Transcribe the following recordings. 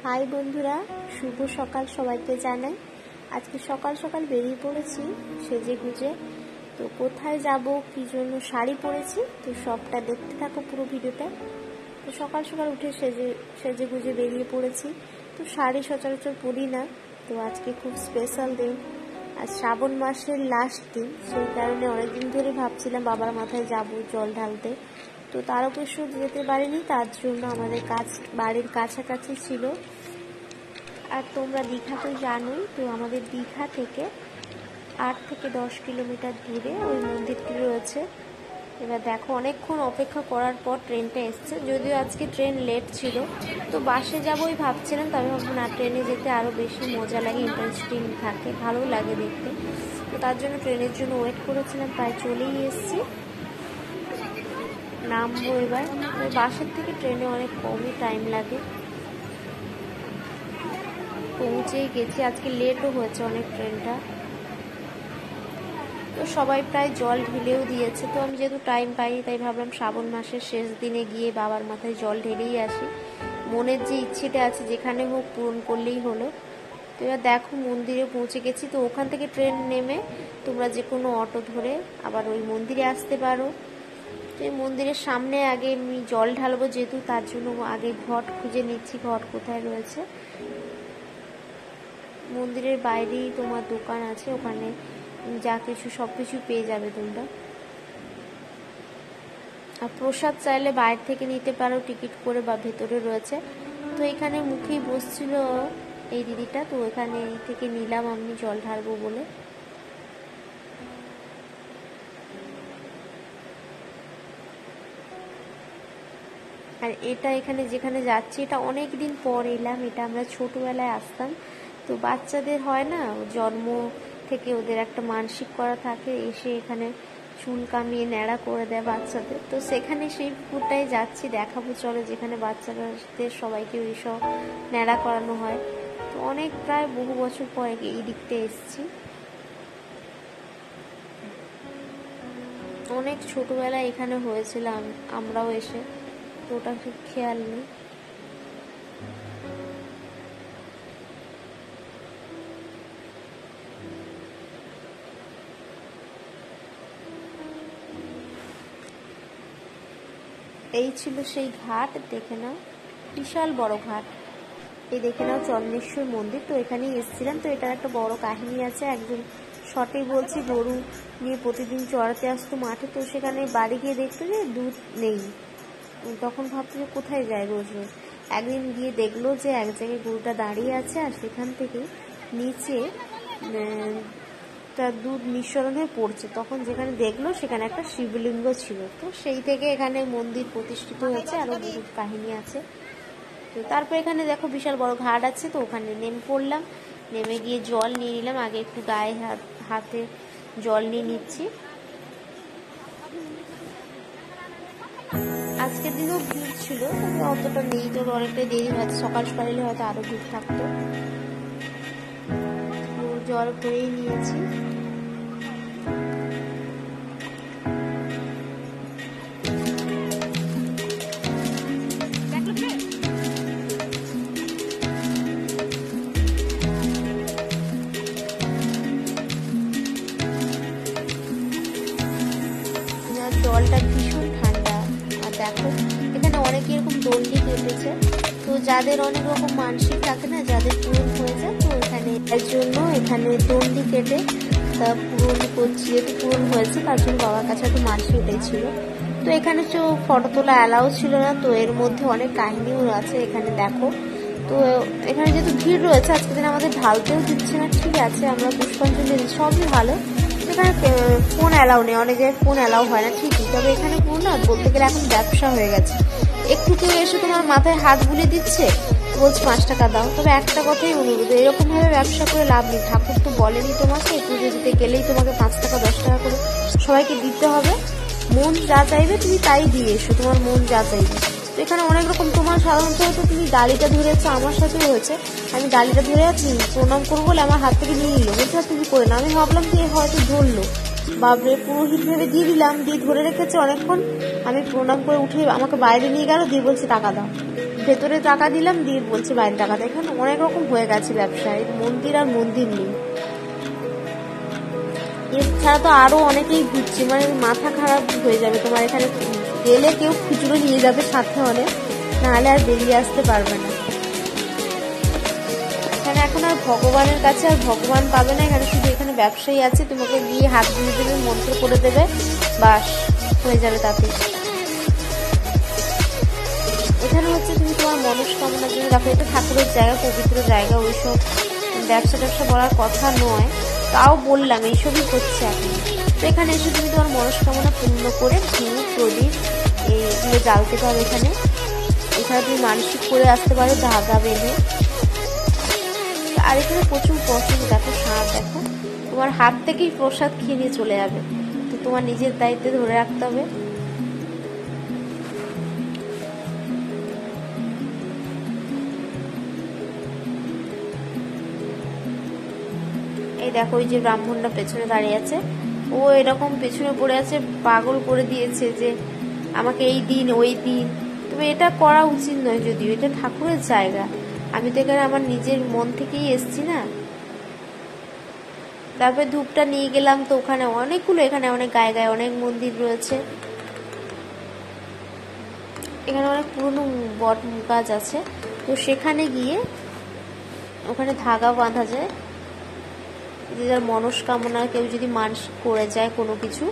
High বন্ধুরা, শুভ সকাল সবাইকে জানাই। আজকে সকাল সকাল বেরিয়ে পড়েছি সেজে গুজে। তো কোথায় যাব, কি জন্য শাড়ি পরেছি, তো সবটা দেখতে থাকো পুরো ভিডিওটা। তো সকাল সকাল উঠে সেজে গুজে বেরিয়ে পড়েছি। তো শাড়ি সচরাচর পরি না, তো আজকে খুব স্পেশাল দিন, আর শ্রাবণ মাসের লাস্ট দিন, সেই কারণে অনেকদিন ধরে ভাবছিলাম বাবার মাথায় যাব জল ঢালতে। তো তারকেশ্বর যেতে পারিনি, তার জন্য আমাদের বাড়ির কাছাকাছি ছিল। আর তোমরা দীঘা তো জানোই, তো আমাদের দীঘা থেকে 8 থেকে 10 কিলোমিটার দূরে ওই মন্দিরটি রয়েছে। এবার দেখো, অনেকক্ষণ অপেক্ষা করার পর ট্রেনটা এসছে, যদিও আজকে ট্রেন লেট ছিল। তো বাসে যাবোই ভাবছিলাম, তবে ভাববো না, ট্রেনে যেতে আরও বেশি মজা লাগে, ইন্টারেস্টিং থাকে, ভালো লাগে দেখতে। তো তার জন্য ট্রেনের জন্য ওয়েট করেছিলাম, প্রায় চলেই এসছি। নামবো এবার। বাসের থেকে ট্রেনে অনেক কমই টাইম লাগে, পৌঁছেই গেছি। আজকে লেটও হয়েছে অনেক ট্রেনটা। তো সবাই প্রায় জল ঢেলেও দিয়েছে, তো আমি যেহেতু টাইম পাইনি, তাই ভাবলাম শ্রাবণ মাসের শেষ দিনে গিয়ে বাবার মাথায় জল ঢেলেই আসি। মনের যে ইচ্ছেটা আছে যেখানে হোক পূরণ করলেই হলো। তো এবার দেখো, মন্দিরে পৌঁছে গেছি। তো ওখান থেকে ট্রেন নেমে তোমরা যে কোনো অটো ধরে আবার ওই মন্দিরে আসতে পারো। তো এই মন্দিরের সামনে আগে আমি জল ঢালবো, যেহেতু তার জন্য আগে ঘট খুঁজে নিচ্ছি, ঘট কোথায় রয়েছে। মন্দিরের বাইরেই তোমার দোকান আছে, ওখানে যা কিছু সব কিছু পেয়ে যাবে তোমরা। আর প্রসাদ চাইলে বাইরে থেকে নিতে পারো টিকিট করে, বা ভেতরে রয়েছে। তো এখানে মুখেই বসছিল এই দিদিটা, তো এখানে থেকে নিলাম আমি জল ঢালবো বলে। আর এটা এখানে যেখানে যাচ্ছি, এটা অনেক দিন পর এলাম। এটা আমরা ছোটবেলায় আসতাম। তো বাচ্চাদের হয় না, জন্ম থেকে ওদের একটা মানসিক করা থাকে, এসে এখানে চুল কামিয়ে ন্যাড়া করে দেয় বাচ্চাদের। তো সেখানে সেই পুকুরটাই যাচ্ছি, দেখাবো চলো, যেখানে বাচ্চাদের সবাইকে ওইসব ন্যাড়া করানো হয়। তো অনেক প্রায় বহু বছর পরে এই দিকটা এসেছি। অনেক ছোটবেলায় এখানে হয়েছিলাম আমরাও এসে, তো ওটা ঠিক খেয়াল নেই। এই ছিল সেই ঘাট, দেখে নাও, বিশাল বড় ঘাট। এই দেখে নাও চন্দ্রেশ্বর মন্দির। তো এখানেই এসেছিলাম। তো এটার একটা বড় কাহিনী আছে। একজন শর্টেই বলছি, গরু নিয়ে প্রতিদিন চড়াতে আসতো মাঠে। তো সেখানে বাড়ি গিয়ে দেখতো যে দুধ নেই, তখন ভাবতো যে কোথায় যায় রোজ রোজ। একদিন গিয়ে দেখলো যে এক জায়গায় গরুটা দাঁড়িয়ে আছে, আর সেখান থেকে নিচে তার দুধ নিঃসরণ হয়ে পড়ছে। তখন যেখানে দেখলো সেখানে একটা শিবলিঙ্গ ছিল। তো সেই থেকে এখানে মন্দির প্রতিষ্ঠিত হয়েছে, আরো বহুত কাহিনী আছে। তো তারপর এখানে দেখো বিশাল বড় ঘাট আছে, তো ওখানে নেমে পড়লাম। নেমে গিয়ে জল নিয়ে নিলাম, আগে একটু গায়ে হাতে জল নিয়ে নিচ্ছি। আজকের দিনও ভিড় ছিল, তবে অতটা নেই, তো অনেকটাই দেরি হয়তো, সকাল সকাল এলে হয়তো আরো ভিড় থাকতো। জল ভরেই নিয়েছি। জলটা ভীষণ ঠান্ডা। আর দেখো, এখানে অনেকে এরকম দণ্ডি কেটেছে। তো যাদের অনেক রকম মানসিক থাকে না, যাদের পূরণ হয়ে যায়, তো এখানে এর জন্য এখানে দণ্ডি কেটে তা পূরণ করছি। যেহেতু পূরণ হয়েছে, তার জন্য বাবার কাছে একটু মানসিক উঠেছিল। তো এখানে তো ফটো তোলা অ্যালাউ ছিল না। তো এর মধ্যে অনেক কাহিনীও আছে, এখানে দেখো। তো এখানে যেহেতু ভিড় রয়েছে, আজকে দিন আমাদের ঢালতেও দিচ্ছে না, ঠিক আছে, আমরা পুষ্পাঞ্জলি দিচ্ছি, সবই ভালো। এখানে ফোন অ্যালাউ নেই, অনেক জায়গায় ফোন অ্যালাউ হয় না ঠিকই, তবে এখানে ফোন না বলতে গেলে এখন ব্যবসা হয়ে গেছে। একটু কেউ এসে তোমার মাথায় হাত বুলিয়ে দিচ্ছে, বলছে 5 টাকা দাও। তবে একটা কথাই অনুরোধ, এরকম ভাবে ব্যবসা করে লাভ নেই। ঠাকুর তো বলেনি তোমাকে পুজো দিতে গেলেই তোমাকে 5 টাকা 10 টাকা করে সবাইকে দিতে হবে। মন যা চাইবে তুমি তাই দিয়ে এসো, তোমার মন যা চাইবে। তো এখানে অনেক রকম, তোমার সাধারণত হয়তো তুমি ডালিটা ধরেছো, আমার সাথেও হয়েছে, আমি ডালিটা ধরে প্রণাম করবো বলে আমার হাত থেকে নিয়ে নিল, বলছে তুমি করে না। আমি ভাবলাম যে হয়তো ধরলো, বাবরে পুরোহিত ভেবে দিয়ে দিলাম, দিয়ে ধরে রেখেছে অনেকক্ষণ। আমি প্রণাম করে উঠে আমাকে বাইরে নিয়ে গেল, দিয়ে বলছে টাকা দাও। ভেতরে টাকা দিলাম, দিয়ে বলছে বাইরে টাকা দেয়। এখানে অনেক রকম হয়ে গেছে ব্যবসা, মন্দির আর মন্দির নেই। এছাড়া তো আরো অনেকেই ঘুরছে, মানে মাথা খারাপ হয়ে যাবে তোমার। এখানে গেলে কেউ খুচরো নিয়ে যাবে সাথে অনেক, নাহলে আর বেরিয়ে আসতে পারবে না। এখানে এখন আর ভগবানের কাছে আর ভগবান পাবে না, এখানে শুধু এখানে ব্যবসায়ী আছে, তোমাকে গিয়ে হাত দিয়ে দেবে, মন্ত্র করে দেবে, বাস হয়ে যাবে তাতে। এখানে হচ্ছে তুমি তোমার মনস্কামনার জন্য দেখো, এটা ঠাকুরের জায়গা, পবিত্র জায়গা, ওইসব ব্যবসা বলার কথা নয়, তাও বললাম এইসবই হচ্ছে এখন। তো এখানে এসে তুমি তোমার মনস্কামনা পূর্ণ করে ধূপ প্রদীপ এইগুলো জ্বালতে পারো। এখানে তুমি মানসিক করে আসতে পারো ধাগা বেঁধে। আর এখানে প্রচুর প্রসাদ, দেখো সাপ, দেখো তোমার হাত থেকেই প্রসাদ খেয়ে নিয়ে চলে যাবে, তো তোমার নিজের দায়িত্বে ধরে রাখতে হবে। এই দেখো ওই যে ব্রাহ্মণটা পেছনে দাঁড়িয়ে আছে, ও এরকম পেছনে পড়ে আছে, পাগল করে দিয়েছে যে আমাকে এই দিন ওই দিন। তবে এটা করা উচিত নয়, যদিও এটা ঠাকুরের জায়গা, আমি তো এখানে আমার নিজের মন থেকেই এসছি না। তারপরে ধূপটা নিয়ে গেলাম, তো ওখানে অনেকগুলো, এখানে অনেক গায়ে অনেক মন্দির রয়েছে। এখানে অনেক পুরনো বট গাছ আছে, তো সেখানে গিয়ে ওখানে ধাগা বাঁধা যায়, যে যার মনস্কামনা কেউ যদি মানসিক করে যায় কোনো কিছু,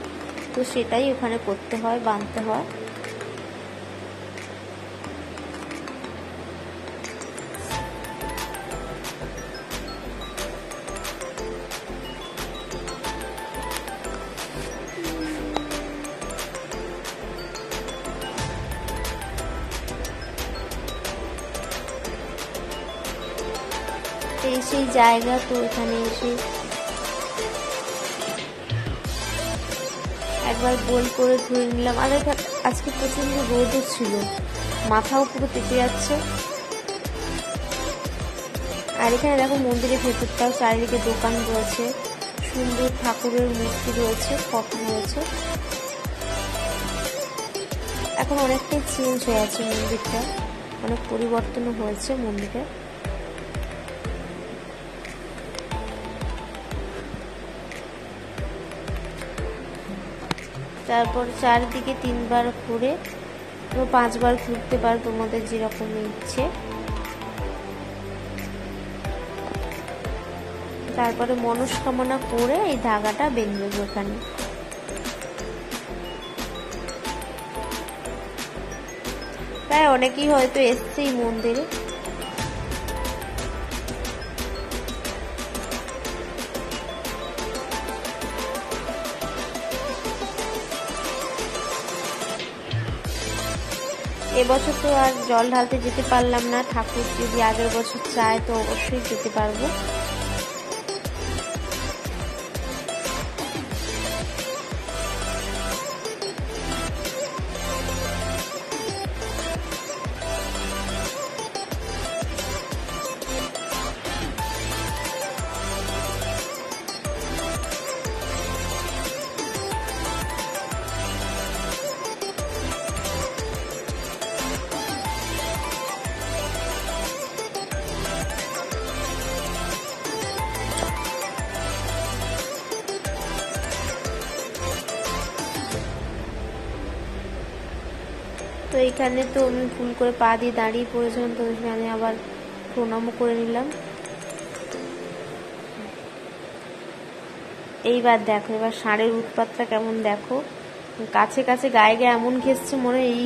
তো সেটাই ওখানে করতে হয়, বাঁধতে হয়। সেই জায়গা, তো এখানে এসে একবার গোল করে ধুয়ে নিলাম। আর আজকে প্রচন্ড রোদও ছিল, মাথাও পুরো পেকে যাচ্ছে। আর এখানে দেখো মন্দিরের ভেতরটাও চারিদিকে দোকান রয়েছে, সুন্দর ঠাকুরের মূর্তি রয়েছে, ফটো রয়েছে। এখন অনেকটাই চেঞ্জ হয়ে আছে মন্দিরটা, অনেক পরিবর্তনও হয়েছে মন্দিরে। তারপর চারিদিকে 3 বার ঘুরে, 5 বার ঘুরতে পারো তোমাদের যেরকম ইচ্ছে। তারপরে মনস্কামনা করে এই ধাগাটা বেঁধে ওখানে। তাই অনেকেই হয়তো এসছে এই মন্দিরে। এবছর তো আর জল ঢালতে যেতে পারলাম না, ঠাকুর যদি আগের বছর চায় তো অবশ্যই যেতে পারবো। তো এইখানে তো আমি ভুল করে পা দিয়ে দাঁড়িয়ে পড়েছিলাম, তো আমি আবার প্রণামও করে নিলাম। এইবার দেখো, এবার ষাঁড়ের উৎপাতটা কেমন দেখো, কাছে কাছে গায়ে গায়ে এমন ঘেসছে, মনে এই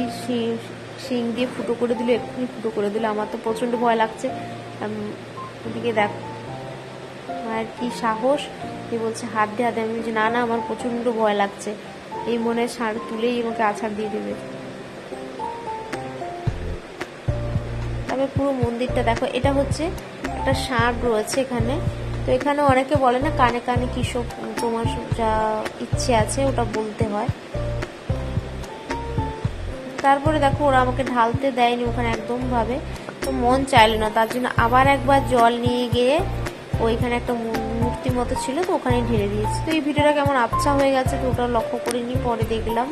শিং দিয়ে ফুটো করে দিল, এক্ষুনি ফুটো করে দিল। আমার তো প্রচন্ড ভয় লাগছে। ওদিকে দেখো মায়ের কি সাহস, এ বলছে হাত দিয়ে হাতে। আমি বলছি না না, আমার প্রচন্ড ভয় লাগছে, এই মনে ষাঁড় তুলেই আমাকে আছাড় দিয়ে দেবে। তবে পুরো মন্দিরটা দেখো, এটা হচ্ছে একটা ষাঁড় রয়েছে এখানে। তো এখানে অনেকে বলে না, কানে কানে কি সব তোমার যা ইচ্ছে আছে ওটা বলতে হয়। তারপরে দেখো ওরা আমাকে ঢালতে দেয়নি ওখানে একদম ভাবে, তো মন চাইলো না, তার জন্য আবার একবার জল নিয়ে গিয়ে ওইখানে একটা মূর্তি মতো ছিল, তো ওখানে ঢেলে দিয়েছি। তো এই ভিডিওটা কেমন আবছা হয়ে গেছে, তো ওটা লক্ষ্য করিনি, পরে দেখলাম।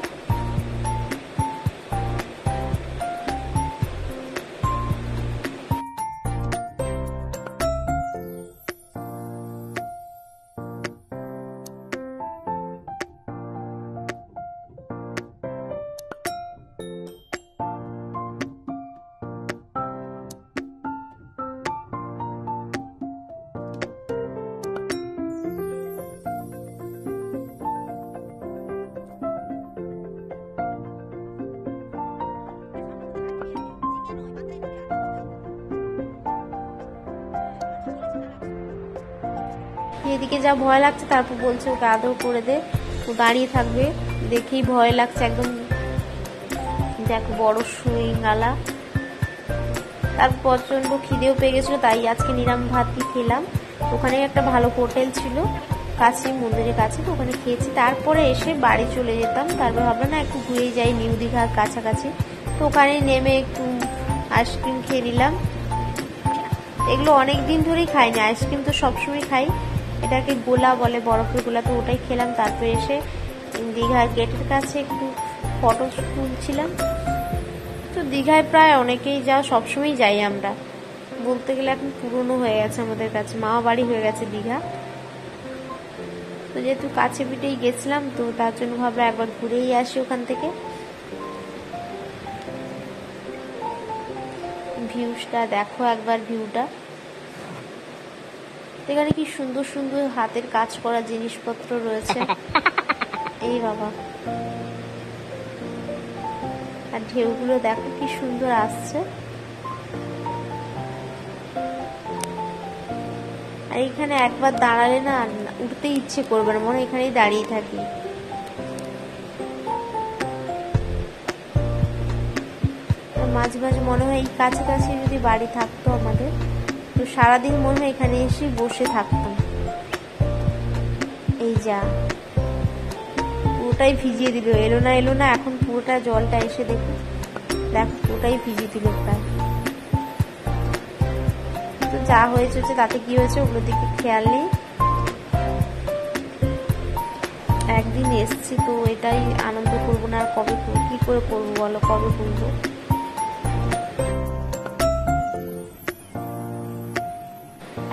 এদিকে যা ভয় লাগছে, তারপর বলছে ওকে আদর করে দে, ও দাঁড়িয়ে থাকবে। দেখেই ভয় লাগছে একদম, দেখো বড় সুইং আলা। তার প্রচন্ড খিদেও পেয়ে গেছিলো, তাই আজকে নিরাম ভাতই খেলাম। ওখানে একটা ভালো হোটেল ছিল কাছে, মন্দিরের কাছে, তো ওখানে খেয়েছি। তারপরে এসে বাড়ি চলে যেতাম, তারপর ভাবলাম না একটু ঘুরে যাই নিউ দীঘার কাছাকাছি, তো ওখানে নেমে একটু আইসক্রিম খেয়ে নিলাম। এগুলো অনেক দিন ধরেই খাইনি, আইসক্রিম তো সবসময় খাই, এটাকে গোলা বলে, বরফের গোলা, তো ওটাই খেলাম। তারপরে এসে দীঘার গেটের কাছে একটু ফটো তুলছিলাম। তো দীঘায় প্রায় অনেকেই যাও, সবসময় যাই আমরা, বলতে গেলে এখন পুরনো হয়ে গেছে আমাদের কাছে, মামা বাড়ি হয়ে গেছে দীঘা। তো যেহেতু কাছে পিঠেই গেছিলাম, তো তার জন্য ভাবলাম একবার ঘুরেই আসি ওখান থেকে। ভিউটা দেখো একবার, ভিউটা এখানে কি সুন্দর সুন্দর হাতের কাজ করা জিনিসপত্র রয়েছে। এই বাবা, আর ঢেউগুলো দেখো কি সুন্দর আসছে। আর এখানে একবার দাঁড়ালে না উঠতে ইচ্ছে করবে না, মনে এখানেই দাঁড়িয়ে থাকি। মাঝে মাঝে মনে হয় এই কাছাকাছি যদি বাড়ি থাকতো আমাদের, তো সারাদিন মনে হয় এখানে এসে বসে থাকতাম। এই যা পুরোটাই ভিজিয়ে দিল, এলো না এখন পুরোটা জলটা এসে দেখো পুরোটাই ভিজিয়ে দিল প্রায়। তো যা হয়েছে তাতে কি হয়েছে ওগুলোর দিকে খেয়াল নেই। একদিন এসছি, তো এটাই আনন্দ করবো না আর কবে কি করে করবো বলো, কবে করবো।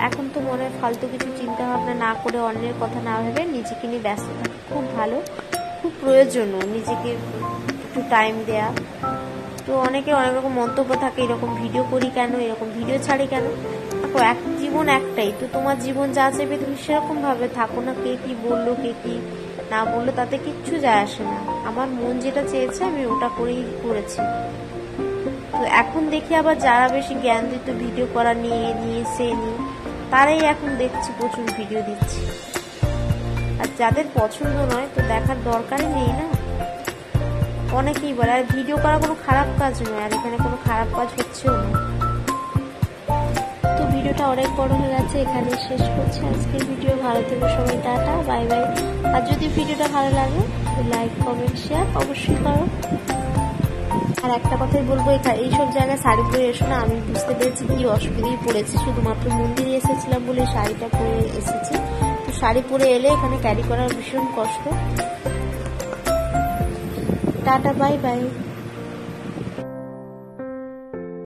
এখন তো মনে হয় ফালতু কিছু চিন্তা ভাবনা না করে, অন্যের কথা না ভেবে নিজেকে নিয়ে ব্যস্ত থাকা খুব ভালো, খুব প্রয়োজনও নিজেকে একটু টাইম দেয়া। তো অনেকে অনেক রকম মন্তব্য থাকে, এরকম ভিডিও করি কেন, এরকম ভিডিও ছাড়ি কেন। দেখো জীবন একটাই, তো তোমার জীবন যা চাইবে তুমি সেরকম ভাবে থাকো না, কে কি বললো কে কি না বললো তাতে কিচ্ছু যায় আসে না। আমার মন যেটা চেয়েছে আমি ওটা করেই করেছি। তো এখন দেখি আবার যারা বেশি জ্ঞান দিত ভিডিও করা নিয়ে সে নিয়ে, তারাই এখন দেখছি প্রচুর ভিডিও দিচ্ছি। আর যাদের পছন্দ নয় তো দেখার দরকারই নেই না। অনেকেই বলে আর ভিডিও করা কোনো খারাপ কাজ নয়, আর এখানে কোনো খারাপ কাজ হচ্ছেও না। তো ভিডিওটা অনেক বড় হয়ে গেছে, এখানে শেষ করছি আজকের ভিডিও। ভালো থেকো সবাই, টাটা বাই বাই। আর যদি ভিডিওটা ভালো লাগে তো লাইক কমেন্ট শেয়ার অবশ্যই করো। আর একটা কথাই বলবো, এইসব জায়গায় শাড়ি পরে এসো না। আমি বুঝতে পেরেছি কি অসুবিধায় পড়েছি, শুধুমাত্র মন্দিরে এসেছিলাম বলে শাড়িটা পরে এসেছি। তো শাড়ি পরে এলে এখানে ক্যারি করার ভীষণ কষ্ট। Tata bye bye.